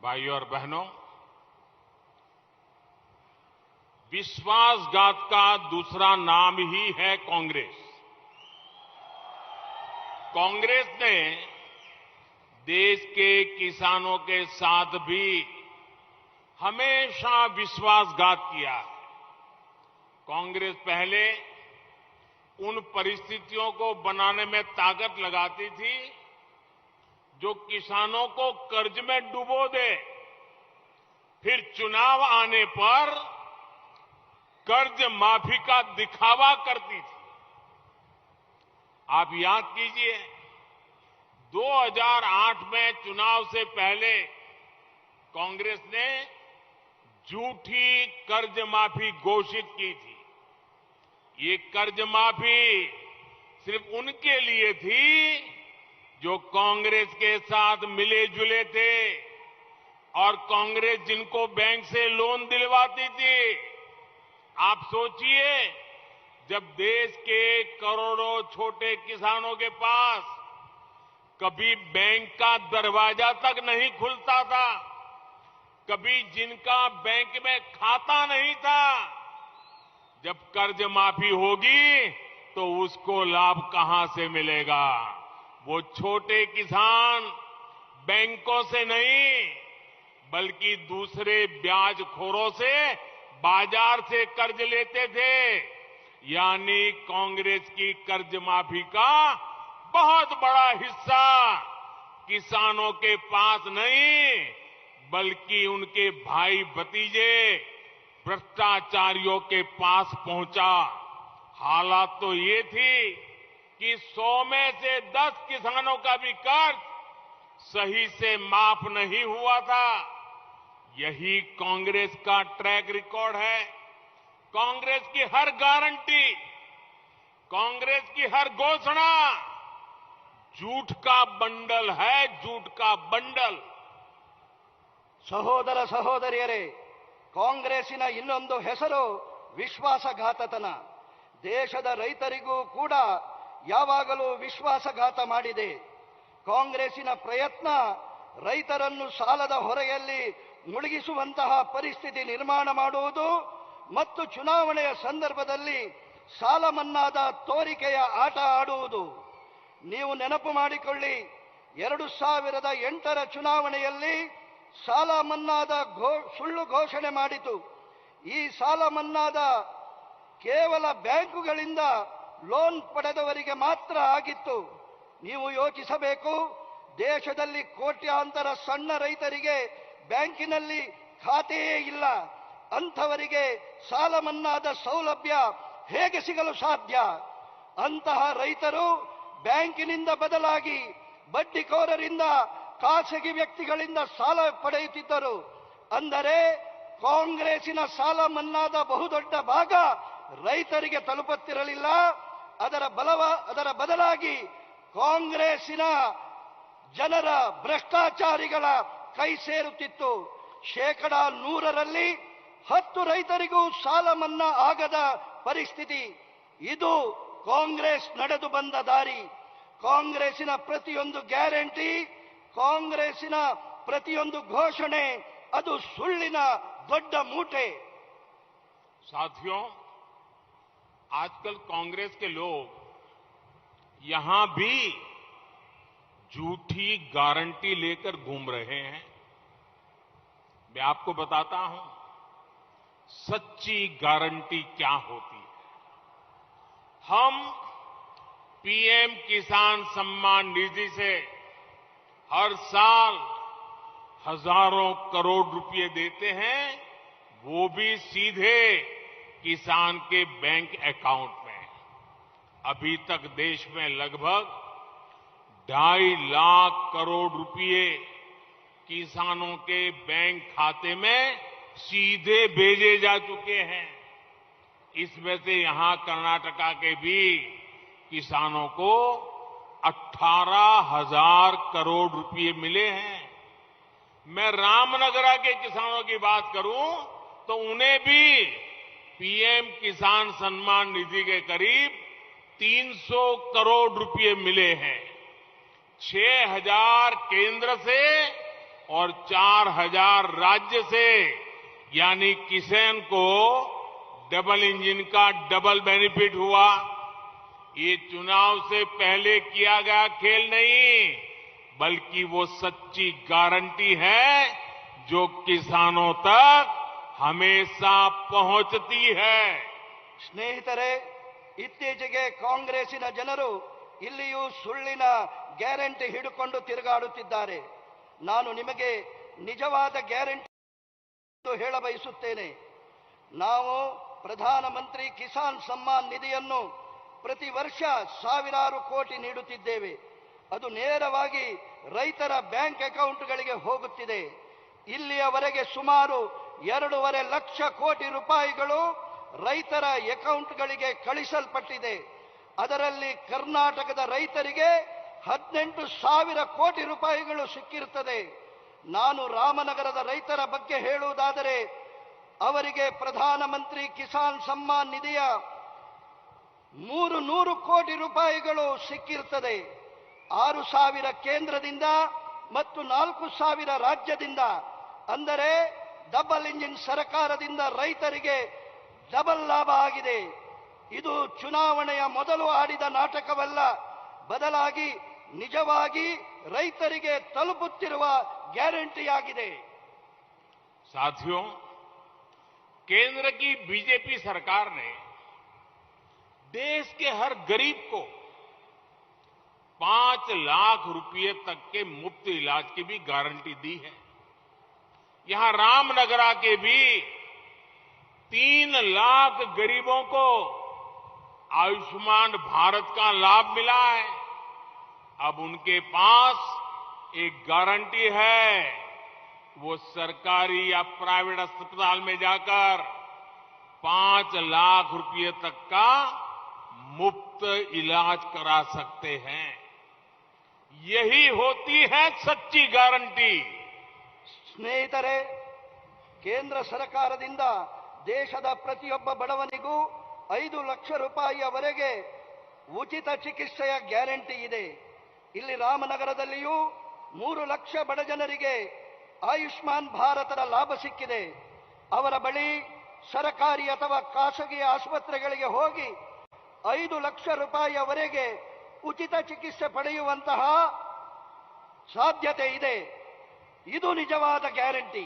भाइयों और बहनों, विश्वासघात का दूसरा नाम ही है कांग्रेस। कांग्रेस ने देश के किसानों के साथ भी हमेशा विश्वासघात किया है। कांग्रेस पहले उन परिस्थितियों को बनाने में ताकत लगाती थी जो किसानों को कर्ज में डुबो दे, फिर चुनाव आने पर कर्ज माफी का दिखावा करती थी। आप याद कीजिए, 2008 में चुनाव से पहले कांग्रेस ने झूठी कर्ज माफी घोषित की थी। ये कर्ज माफी सिर्फ उनके लिए थी जो कांग्रेस के साथ मिले जुले थे और कांग्रेस जिनको बैंक से लोन दिलवाती थी। आप सोचिए, जब देश के करोड़ों छोटे किसानों के पास कभी बैंक का दरवाजा तक नहीं खुलता था, कभी जिनका बैंक में खाता नहीं था, जब कर्ज माफी होगी तो उसको लाभ कहां से मिलेगा? वो छोटे किसान बैंकों से नहीं बल्कि दूसरे ब्याजखोरों से, बाजार से कर्ज लेते थे। यानी कांग्रेस की कर्ज माफी का बहुत बड़ा हिस्सा किसानों के पास नहीं बल्कि उनके भाई भतीजे भ्रष्टाचारियों के पास पहुंचा। हालात तो ये थी कि 100 में से 10 किसानों का भी कर्ज सही से माफ नहीं हुआ था। यही कांग्रेस का ट्रैक रिकॉर्ड है। कांग्रेस की हर गारंटी, कांग्रेस की हर घोषणा झूठ का बंडल है, झूठ का बंडल। ಸಹೋದರ ಸಹೋದರಿಯರೇ, ಕಾಂಗ್ರೆಸ್ಸಿನ ಇನ್ನೊಂದು ಹೆಸರು ವಿಶ್ವಾಸಘಾತತನ. ದೇಶದ ರೈತರಿಗೂ ಕೂಡ ಯಾವಾಗಲೂ ವಿಶ್ವಾಸಘಾತ ಮಾಡಿದೆ. ಕಾಂಗ್ರೆಸ್ಸಿನ ಪ್ರಯತ್ನ ರೈತರನ್ನು ಸಾಲದ ಹೊರೆಯಲ್ಲಿ ಮುಳುಗಿಸುವಂತಹ ಪರಿಸ್ಥಿತಿ ನಿರ್ಮಾಣ ಮಾಡುವುದು ಮತ್ತು ಚುನಾವಣೆಯ ಸಂದರ್ಭದಲ್ಲಿ ಸಾಲ ಮನ್ನಾದ ತೋರಿಕೆಯ ಆಟ ಆಡುವುದು. ನೀವು ನೆನಪು ಮಾಡಿಕೊಳ್ಳಿ, 2008ರ ಚುನಾವಣೆಯಲ್ಲಿ ಸಾಲ ಮನ್ನಾದ ಸುಳ್ಳು ಘೋಷಣೆ ಮಾಡಿತು. ಈ ಸಾಲ ಮನ್ನಾದ ಕೇವಲ ಬ್ಯಾಂಕುಗಳಿಂದ ಲೋನ್ ಪಡೆದವರಿಗೆ ಮಾತ್ರ ಆಗಿತ್ತು. ನೀವು ಯೋಚಿಸಬೇಕು, ದೇಶದಲ್ಲಿ ಕೋಟ್ಯಾಂತರ ಸಣ್ಣ ರೈತರಿಗೆ ಬ್ಯಾಂಕಿನಲ್ಲಿ ಖಾತೆಯೇ ಇಲ್ಲ. ಅಂಥವರಿಗೆ ಸಾಲ ಮನ್ನಾದ ಸೌಲಭ್ಯ ಹೇಗೆ ಸಿಗಲು ಸಾಧ್ಯ? ಅಂತಹ ರೈತರು ಬ್ಯಾಂಕಿನಿಂದ ಬದಲಾಗಿ ಬಡ್ಡಿಕೋರರಿಂದ, ಖಾಸಗಿ ವ್ಯಕ್ತಿಗಳಿಂದ ಸಾಲ ಪಡೆಯುತ್ತಿದ್ದರು. ಅಂದರೆ ಕಾಂಗ್ರೆಸ್ಸಿನ ಸಾಲ ಮನ್ನಾದ ಬಹುದೊಡ್ಡ ಭಾಗ ರೈತರಿಗೆ ತಲುಪುತ್ತಿರಲಿಲ್ಲ. ಅದರ ಬದಲಾಗಿ ಕಾಂಗ್ರೆಸ್ಸಿನ ಜನರ ಭ್ರಷ್ಟಾಚಾರಿಗಳ ಕೈ ಸೇರುತ್ತಿತ್ತು. 100ರಲ್ಲಿ 10 ರೈತರಿಗೂ ಸಾಲ ಮನ್ನಾ ಆಗದ ಪರಿಸ್ಥಿತಿ. ಇದು ಕಾಂಗ್ರೆಸ್ ನಡೆದು ಬಂದ ದಾರಿ. ಕಾಂಗ್ರೆಸ್ಸಿನ ಪ್ರತಿಯೊಂದು ಗ್ಯಾರಂಟಿ, ಕಾಂಗ್ರೆಸ್ಸಿನ ಪ್ರತಿಯೊಂದು ಘೋಷಣೆ ಅದು ಸುಳ್ಳಿನ ದೊಡ್ಡ ಮೂಟೆ. साथियों, आजकल कांग्रेस के लोग यहां भी झूठी गारंटी लेकर घूम रहे हैं। मैं आपको बताता हूं सच्ची गारंटी क्या होती है। हम पीएम किसान सम्मान निधि से हर साल हजारों करोड़ रुपए देते हैं, वो भी सीधे किसान के बैंक अकाउंट में। अभी तक देश में लगभग 2.5 लाख करोड़ रुपए किसानों के बैंक खाते में सीधे भेजे जा चुके हैं। इसमें से यहां कर्नाटका के भी किसानों को 18,000 करोड़ रुपए मिले हैं। मैं रामनगरा के किसानों की बात करूं तो उन्हें भी पीएम किसान सम्मान निधि के करीब 300 करोड़ रुपए मिले हैं। 6,000 केंद्र से और 4,000 राज्य से, यानी किसान को डबल इंजन का डबल बेनिफिट हुआ। ये चुनाव से पहले किया गया खेल नहीं, बल्कि वो सच्ची गारंटी है जो किसानों तक हमेशा पहुंचती है। ಸ್ನೇಹಿತರೆ, ಇತ್ತೀಚೆಗೆ ಕಾಂಗ್ರೆಸ್ಸಿನ ಜನರು ಇಲ್ಲಿಯೂ ಸುಳ್ಳಿನ ಗ್ಯಾರಂಟಿ ಹಿಡಿಕೊಂಡು ತಿರುಗಾಡುತ್ತಿದ್ದಾರೆ. ನಾನು ನಿಮಗೆ ನಿಜವಾದ ಗ್ಯಾರಂಟಿ ಹೇಳ ಬಯಸುತ್ತೇನೆ. ನಾವು ಪ್ರಧಾನಮಂತ್ರಿ ಕಿಸಾನ್ ಸಮ್ಮಾನ್ ನಿಧಿಯನ್ನು ಪ್ರತಿ ವರ್ಷ ಸಾವಿರಾರು ಕೋಟಿ ನೀಡುತ್ತಿದ್ದೇವೆ. ಅದು ನೇರವಾಗಿ ರೈತರ ಬ್ಯಾಂಕ್ ಅಕೌಂಟ್ಗಳಿಗೆ ಹೋಗುತ್ತಿದೆ. ಇಲ್ಲಿಯವರೆಗೆ ಸುಮಾರು 2.5 ಲಕ್ಷ ಕೋಟಿ ರೂಪಾಯಿಗಳು ರೈತರ ಅಕೌಂಟ್ಗಳಿಗೆ ಕಳಿಸಲ್ಪಟ್ಟಿದೆ. ಅದರಲ್ಲಿ ಕರ್ನಾಟಕದ ರೈತರಿಗೆ 18,000 ಕೋಟಿ ರೂಪಾಯಿಗಳು ಸಿಕ್ಕಿರುತ್ತದೆ. ನಾನು ರಾಮನಗರದ ರೈತರ ಬಗ್ಗೆ ಹೇಳುವುದಾದರೆ, ಅವರಿಗೆ ಪ್ರಧಾನಮಂತ್ರಿ ಕಿಸಾನ್ ಸಮ್ಮಾನ್ ನಿಧಿಯ 300 ಕೋಟಿ ರೂಪಾಯಿಗಳು ಸಿಕ್ಕಿರುತ್ತದೆ. 6,000 ಕೇಂದ್ರದಿಂದ ಮತ್ತು 4,000 ರಾಜ್ಯದಿಂದ. ಅಂದರೆ ಡಬಲ್ ಇಂಜಿನ್ ಸರ್ಕಾರದಿಂದ ರೈತರಿಗೆ ಡಬಲ್ ಲಾಭ ಆಗಿದೆ. ಇದು ಚುನಾವಣೆಯ ಮೊದಲು ಆಡಿದ ನಾಟಕವಲ್ಲ, ಬದಲಾಗಿ ನಿಜವಾಗಿ ರೈತರಿಗೆ ತಲುಪುತ್ತಿರುವ ಗ್ಯಾರಂಟಿಯಾಗಿದೆ. साथियों, केंद्र की बीजेपी सरकार ने देश के हर गरीब को 5 लाख रुपए तक के मुफ्त इलाज की भी गारंटी दी है। यहां रामनगरा के भी 3 लाख गरीबों को आयुष्मान भारत का लाभ मिला है। अब उनके पास एक गारंटी है, वो सरकारी या प्राइवेट अस्पताल में जाकर 5 लाख रुपए तक का मुफ्त इलाज करा सकते हैं। यही होती है सच्ची गारंटी। ಸ್ನೇಹಿತರೆ, ಕೇಂದ್ರ ಸರ್ಕಾರದಿಂದ ದೇಶದ ಪ್ರತಿಯೊಬ್ಬ ಬಡವನಿಗೂ 5 ಲಕ್ಷ ರೂಪಾಯಿಯವರೆಗೆ ಉಚಿತ ಚಿಕಿತ್ಸೆಯ ಗ್ಯಾರಂಟಿ ಇದೆ. ಇಲ್ಲಿ ರಾಮನಗರದಲ್ಲಿಯೂ 3 ಲಕ್ಷ ಬಡಜನರಿಗೆ ಆಯುಷ್ಮಾನ್ ಭಾರತದ ಲಾಭ ಸಿಕ್ಕಿದೆ. ಅವರ ಬಳಿ ಸರ್ಕಾರಿ ಅಥವಾ ಖಾಸಗಿ ಆಸ್ಪತ್ರೆಗಳಿಗೆ ಹೋಗಿ 5 ಲಕ್ಷ ರೂಪಾಯಿಯವರೆಗೆ ಉಚಿತ ಚಿಕಿತ್ಸೆ ಪಡೆಯುವಂತಹ ಸಾಧ್ಯತೆ ಇದೆ. ಇದು ನಿಜವಾದ ಗ್ಯಾರಂಟಿ.